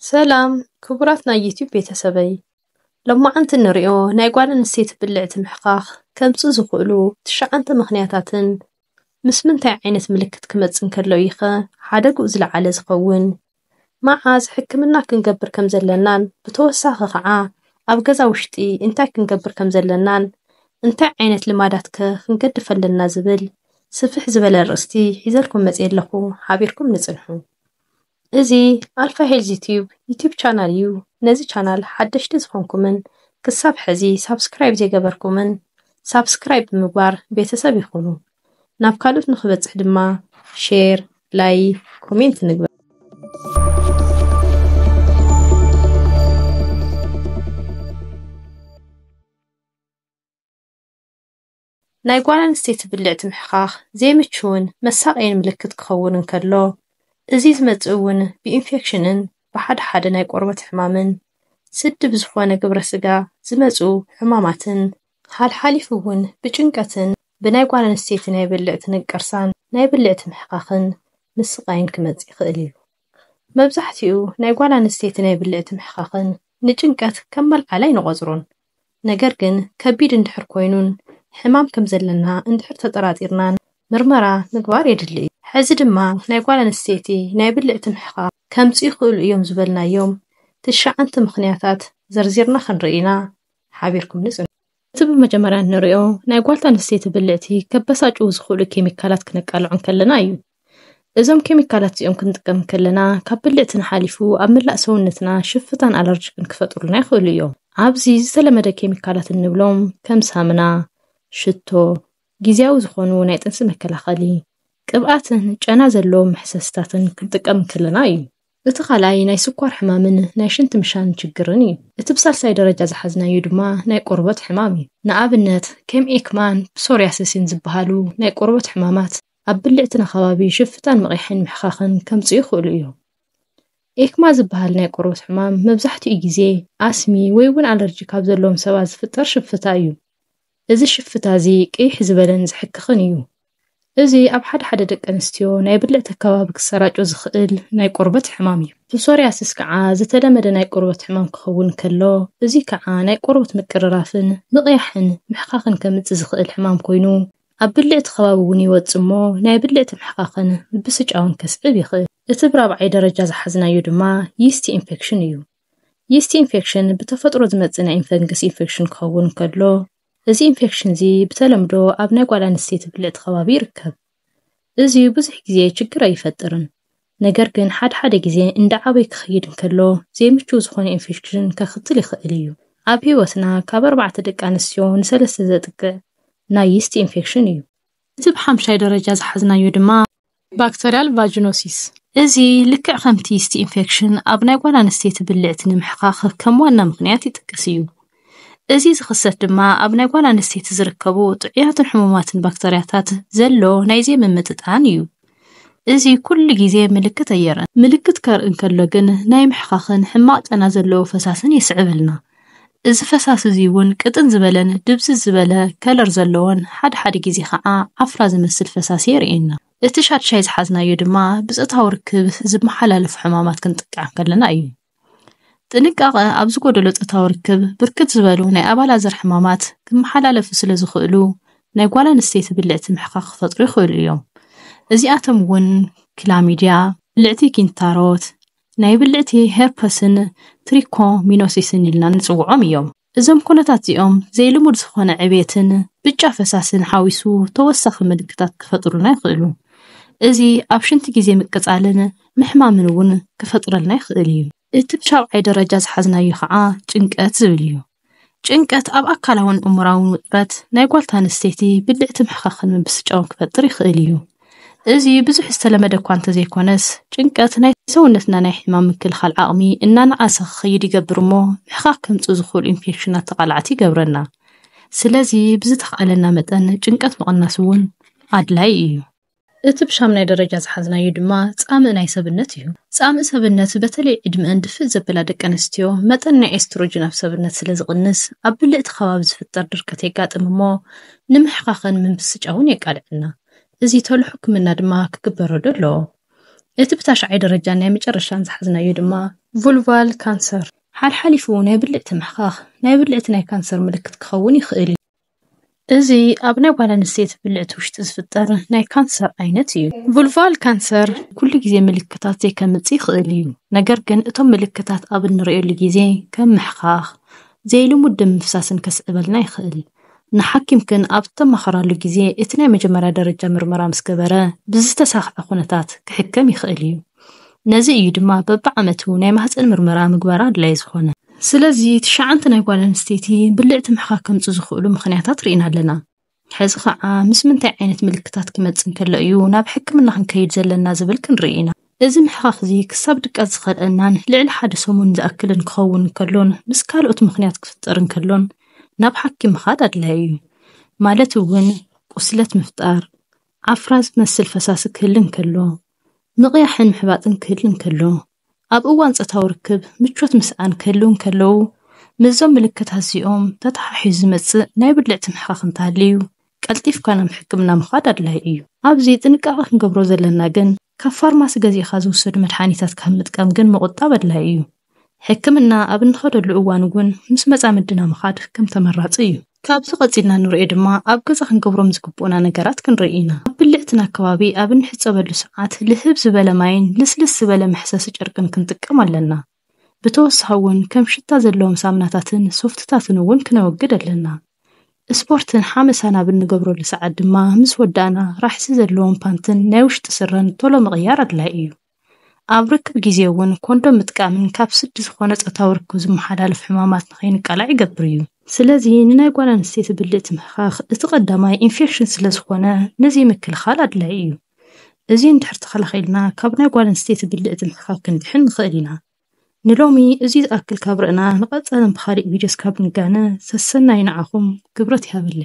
سلام كبراتنا يوتيوب بيتسبي لما أنت نريو نايقوان نسيت باللعت محقاق كم تزخلو تشع أنت مخنياتاتن مسمنتع عينت ملكت كمتسن كرلويخة حادق وزلع على زقون ما عاز حكمنا كنقبر كم زلنان بتوساخ خعا أبقزا وشتي انتا كنقبر كم زلنان انتا عينت لماداتك نقدف لنا زبل سفح زبل الرستي حيزالكم مزيد لخو حابيركم نصنحو إزي ألفا هيلز يوتيوب channel يو نزي channel حدش تزخونكمن كساب حزي سابسكرايب زي قبركمن سابسكرايب مبار بيتساب يخونو نابكالوت نخبت حدما شير لاي كومنت نقبر نايقوانا نستيت باللعت محقاق زي متشون مساقين ملكت كخونن كرلو إزيز متعون بإنفكشنن بحد ناي قربت حمامن سد بزخوانة قبر سقا زمزو حماماتن حاليفون بجنقتن بناي قوانا نستيت ناي بلعت نقرسان ناي بلعت محقاقن مسقاين كمز يخيليو مبزحتيو ناي قوانا نستيت ناي بلعت محقاقن نجنقت كمل علي نغزرون نقرقن كبيد اندحر كوينون حمام كمزلنا اندحر تطراتيرنان مرمرة نقوار يدلي حزد ما نايقوانا نستيتي نايبلعت محقاق كم تيخلو يوم زبلنا يوم تشع أنت مخنياتات زرزيرنا خنرئينا حابيركم نسون تب مجمران نريو نايقوالتا نستيتي بلعتي كبساج وزخولو كيميكالات كنقالو عن كلنا يو إزم كيميكالات يوم كنتقم كلنا كبلعتنا حاليفو أملا سونتنا شفتان ألرجيك نكفتورنا يخلو يوم عابزي زلمدا كيميكالات النبلوم كم سامنا شتو جيزياو زخونو نايتنس مكلاخلي قبعاتن ጫና ዘለዎም ሕሰስታትን ክንጥቀም ከለና እዩ እቲ ኻላይ ናይ ስኳር ሕማምን ናይ ሽንት ምሻን ችግርን እዩ እቲ ብሳልሳይ ደረጃ ዝሓዝናዩ ድማ ናይ ቆርበት ሕማም እዩ ንኣብነት ከም ኤክማን ፕሶሪያሲስን ዝበሃሉ ናይ ቆርበት ሕማማት ኣብ ብልዕትና ከባቢ ሽፍታን መቂሕን ምሕኻኽን ከምጽኡ ይኽእሉ እዮም ኤክማ ዝበሃል ናይ ቆርበት ሕማም መብዛሕትኡ ግዜ ኣስሚ ወይ እውን ኣለርጂ ካብ ዘለዎም ሰባት ዝፍጠር ሽፍታ እዩ እዚ ሽፍታ እዚ ቅይሕ ዝበለን ዝሕክኽን እዩ እዚ ኣብ ሓደ ደቂ ኣንስትዮ ናይ ብልዕት ከባቢ ክሰራጮ ዝኽእል ናይ ቆርበት ሕማም እዩ ፕሶሪያሲስ ከዓ ዝተለመደ ናይ ቆርበት ሕማም ክኸውን ከሎ እዚ ከዓ ናይ ቆርበት ምቅርራፍን ምቕያሕን ምሕኻኽን ከምጽእ ዝኽእል ሕማም ኮይኑ ኣብ ብልዕት ከባቢ እውን ይወጽሞ ናይ ብልዕት ምሕኻኽን ብስጫውን ከስዕብ ይኽእል እቲ ብራብዓይ ደረጃ ዝሓዝናዩ ድማ ይስቲ ኢንፌክሽን እዩ ይስቲ ኢንፌክሽን ብተፈጥሮ ዝመጽእ ናይ ፈንገስ ኢንፌክሽን ክኸውን ከሎ እዚ ኢንፌክሽን እዚ ብተለምዶ ኣብ ናይ ጓል ኣንስተይቲ ብልዕት ከባቢ ይርከብ እዚ ብዙሕ ግዜ ችግር ኣይፈጥርን ነገር ግን ሓደ ግዜ እንደ ዓበይ ክኸይድ ከሎ ዘይምቹ ዝኾነ ኢንፌክሽን ከኽትል ይኽእል እዩ ኣብ ህይወትና ካብ 4 ደቂ ኣንስትዮ ን3 ዘጥቅዕ ናይ ይስቲ ኢንፌክሽን እዩ እቲ ብሓምሻይ ደረጃ ዝሓዝናዩ ድማ ባክተሪያል ቫጂኖሲስ እዚ ልክዕ ከምቲ ይስቲ ኢንፌክሽን ኣብ ናይ ጓል ኣንስተይቲ ብልዕት ንምሕኻኽ ከም ዋና ምኽንያት ይጥቀስ እዩ እዚ ዝኽሰት ድማ ኣብ ናይ ጓል ኣንስተይቲ ዝርከቡ ጥዑያትን ሕሙማትን ባክተሪያታት ዘሎ ናይ ምምጥጣን እዩ እዚ ኩሉ ግዜ ምልክት ኣየረን ምልክት ከርእን ከሎ ግን ናይ ምሕኻኽን ሕማቕ ጨና ዘለዎ ፈሳስን ይስዕብልና እዚ ፈሳስ እዚ እውን ቅጥን ዝበለን ድብዝ ዝበለ ከለር ዘለዎን ሓደ ግዜ ከዓ ዓፍራ ዝመስል ፈሳስ የርእየና እቲ ሻድሻይ ዝሓዝናዩ ድማ ብጾታዊ ርክብ ዝመሓላለፉ ሕማማት ክንጥቃዕ ከለና እዩ ጥንቃቐ ኣብ ዝጎደሎ ጾታዊ ርክብ ብርክት ዝበሉ ናይ ኣባላዘር ሕማማት ክመሓላለፉ ስለ ዝኽእሉ ናይ ጓል ኣንስተይቲ ብልዕቲ ምሕኻኽ ክፈጥሩ ይኽእሉ እዮም እዚኣቶም እውን ክላሚድያ ብልዕቲ ኪንታሮት ናይ ብልዕቲ ሄርፐስን ትሪኮሚኖሲስን ኢልና ንጽውዖም እዮም እዞም ኩነታት እዚኦም ዘይልሙድ ዝኾነ ዕብየትን ብጫ ፈሳስን ሓዊሱ ተወሳኺ ምልክታት ክፈጥሩና ይኽእሉ እዚ ኣብ ሽንቲ ግዜ ምቅጻልን ምሕማምን እውን ክፈጥረልና ይኽእል እዩ እቲ ብሻብዓይ ደረጃ ዝሓዝናዩ ከዓ ጭንቀት ዝብል እዩ ጭንቀት ኣብ ኣካላውን እሙራውን ውጥረት ናይ ጓል ኣንስተይቲ ብልዕቲ ምሕኻኽን ብስጫውን ክፈጥር ይኽእል እዩ እዚ ብዙሕ ዝተለመደ እኳ እንተዘይኮነስ ጭንቀት ናይ ሰውነትና ናይ ሕማም ምክልኻል ዓቕሚ እናነኣሰ ክኸይድ ይገብር እሞ ምሕኻኽ ከምጽኡ ዝኽእሉ ኢንፌክሽናት ተቓላዕቲ ይገብረና ስለዚ ብዝተኻኣለና መጠን ጭንቀት ምቕናስ እውን ኣድላይ እዩ እቲ ብሻምናይ ደረጃ ዝሓዝናዩ ድማ ጻምእ ናይ ሰብነት እዩ ጻምእ ሰብነት በተለይ ዕድመን ድፍእ ዘበላ ደቂ ኣንስትዮ መጠን ናይ ኤስትሮጅን ኣብ ሰብነት ስለ ዝቕንስ ኣብ ብልዕቲ ከባቢ ዝፍጠር ድርቀት የጋጥም እሞ ንምሕኻኽን ምብስጫውን የቃልዕና እዚ ተሉ ሕክምና ድማ ክግበረዶ ኣለዎ እቲ ብታሽዓይ ደረጃ ናይ መጨረሻን ዝሓዝናዩ ድማ vulval cancer حالحاليفو ናይ ብልዕቲ ምሕኻኽ ናይ ብልዕቲ ናይ ካንሰር ምልክት ክኸውን ይኽእል እዩ። እዚ ኣብ ናይ ጓል ኣንስተይቲ ብልዕቲ ውሽጢ ዝፍጠር ናይ ካንሰር ዓይነት እዩ። vulval cancer ኩሉ ግዜ ምልክታት ዘይከምጽእ ይኽእል እዩ። ነገር ግን እቶም ምልክታት ኣብ እንሪኤሉ ግዜ ከም ምሕኻኽ ዘይልሙድ ደም ምፍሳስን ከስዕበልና ይኽእል። ንሓኪምክን ኣብ እተማኽራሉ ግዜ እቲ ናይ መጀመርያ ደረጃ ምርመራ ምስ ገበረ ብዝተሳኽዐ ኩነታት ክሕከም ይኽእል እዩ። ነዚ እዩ ድማ በብዓመቱ ናይ ማህፀን ምርመራ ምግባር ኣድላይ ዝኾነ። ስለዚ ትሽዓንተ ናይ ጓል ኣንስተይቲ ብልዕቲ ምሕኻኽ ከምጽእ ዝኽእሉ ምኽንያታት ርኢና ኣለና። ሕዚ ከዓ ምስ ምንታይ ዓይነት ምልክታት ክመጽእ እንከሎ እዩ ናብ ሕክምና ክንከይድ ዘለና ዝብል ክንርኢ ኢና። እዚ ምሕኻኽ እዚ ክሳብ ድቃት ዝኸልአናን ልዕሊ ሓደ ሰሙን ዝኣክልን ክኸውን እንከሎን ምስ ካልኦት ምኽንያት ክፍጠር እንከሎን ናብ ሓኪም ምኻድ ኣድላይ እዩ። ማለት እውን ቁስለት ምፍጣር፣ ዓፍራ ዝመስል ፈሳሲ ክህሉ እንከሎ፣ ምቕያሕን ምሕባጥን ክህሉ እንከሎ፣ ኣብ እዋን ፆታዊ ርክብ ምቾት ምስኣን ክህሉ እንከለዉ ምዞም ምልክታት እዚኦም ተተሓሒዙ ዝመጽእ ናይ ብልዕቲ ምሕኻኽ እንተሃልዩ ቀልጢፍካ ናብ ሕክምና ምኻድ ኣድላይ እዩ። ኣብዚ ጥንቃቐ ክንገብሮ ዘለና ግን ካብ ፋርማሲ ገዚእኻ ዝውሰዱ መድሓኒታት ካብ ምጥቃም ግን ምቑጣብ ኣድላይ እዩ። ሕክምና ኣብ እንኸደሉ እዋን እውን ምስ መጻምድና ምኻድ ከም ተመራፂ እዩ። ካብዚ ቀፂልና ንሪኦ ድማ ኣብ ገዛ ክንገብሮም ዝግቡኡና ነገራት ክንርኢ ኢና። ኣብ ብልዕትና ከባቢ ኣብ እንሕፀበሉ ሰዓት ልህብ ዝበለ ማይን ልስልስ ዝበለ መሕሰሲ ጨርቅን ክንጥቀም ኣለና። ብተወሳኺ እውን ከም ሽታ ዘለዎም ሳሙናታትን ሶፍትታትን እውን ክነወግድ ኣለና። ስፖርትን ሓመሳና ብንገብረሉ ሰዓት ድማ ምስ ወዳእና ራሕሲ ዘለዎም ፓንትን ናይ ውሽጢ ስረን ቶሎ ምቕያር ኣድላይ እዩ። ኣብ ርክብ ግዜ እውን ኮንዶም ምጥቃምን ካብ ስዲ ዝኾነ ፆታዊ ርክብ ዝመሓላለፍ ሕማማት ንኸይንቃላዕ ይገብር እዩ። ስለዚ ንናይ ጓል ኣንስተይቲ ብልዕቲ ምሕኻኽ እቲ ቀዳማይ ኢንፌክሽን ስለ ዝኾነ ነዚ ምክልኻል ኣድላይ እዩ። እዚ እንድሕር ተኸላኺልና ካብ ናይ ጓል ኣንስተይቲ ብልዕቲ ምሕኻኽ ክንድሕን ንኽእል ኢና። ንሎሚ እዚ ዝኣክል ካብ ርአና ንቐፀልን ብኻሊእ ቪድዮስ ካብ ንጋነ ሰሰናይ ንዓኹም ክብረት ይሃበለ።